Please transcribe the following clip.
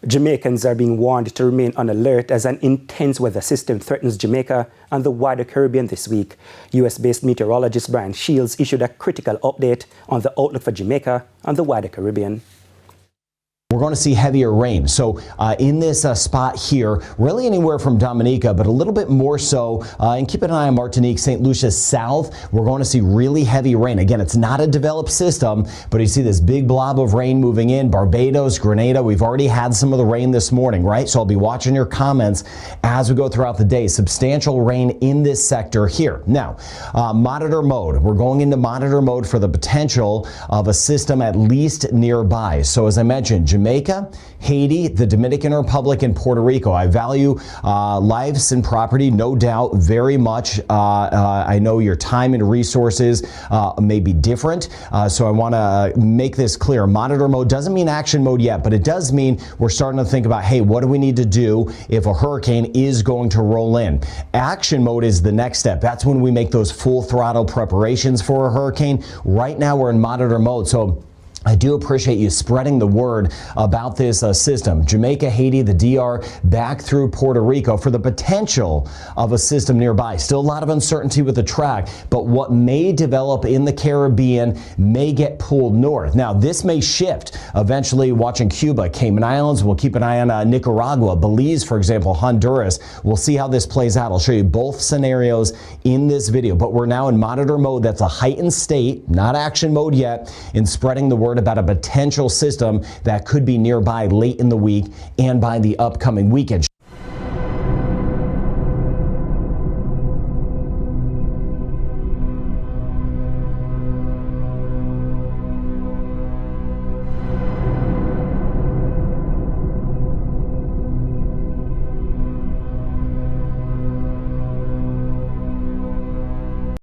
Jamaicans are being warned to remain on alert as an intense weather system threatens Jamaica and the wider Caribbean this week. US-based meteorologist Brian Shields issued a critical update on the outlook for Jamaica and the wider Caribbean. We're going to see heavier rain. So in this spot here, really anywhere from Dominica, but a little bit more so, and keep an eye on Martinique, St. Lucia south, we're going to see really heavy rain. Again, it's not a developed system, but you see this big blob of rain moving in. Barbados, Grenada, we've already had some of the rain this morning, right? So I'll be watching your comments as we go throughout the day. Substantial rain in this sector here. Now, monitor mode. We're going into monitor mode for the potential of a system at least nearby. So as I mentioned, Jamaica, Haiti, the Dominican Republic, and Puerto Rico. I value lives and property, no doubt, very much. I know your time and resources may be different, so I want to make this clear. Monitor mode doesn't mean action mode yet, but it does mean we're starting to think about, hey, what do we need to do if a hurricane is going to roll in? Action mode is the next step. That's when we make those full throttle preparations for a hurricane. Right now, we're in monitor mode, so I do appreciate you spreading the word about this system. Jamaica, Haiti, the DR, back through Puerto Rico for the potential of a system nearby. Still a lot of uncertainty with the track, but what may develop in the Caribbean may get pulled north. Now, this may shift eventually, watching Cuba, Cayman Islands. We'll keep an eye on Nicaragua, Belize, for example, Honduras. We'll see how this plays out. I'll show you both scenarios in this video, but we're now in monitor mode. That's a heightened state, not action mode yet, in spreading the word about a potential system that could be nearby late in the week and by the upcoming weekend.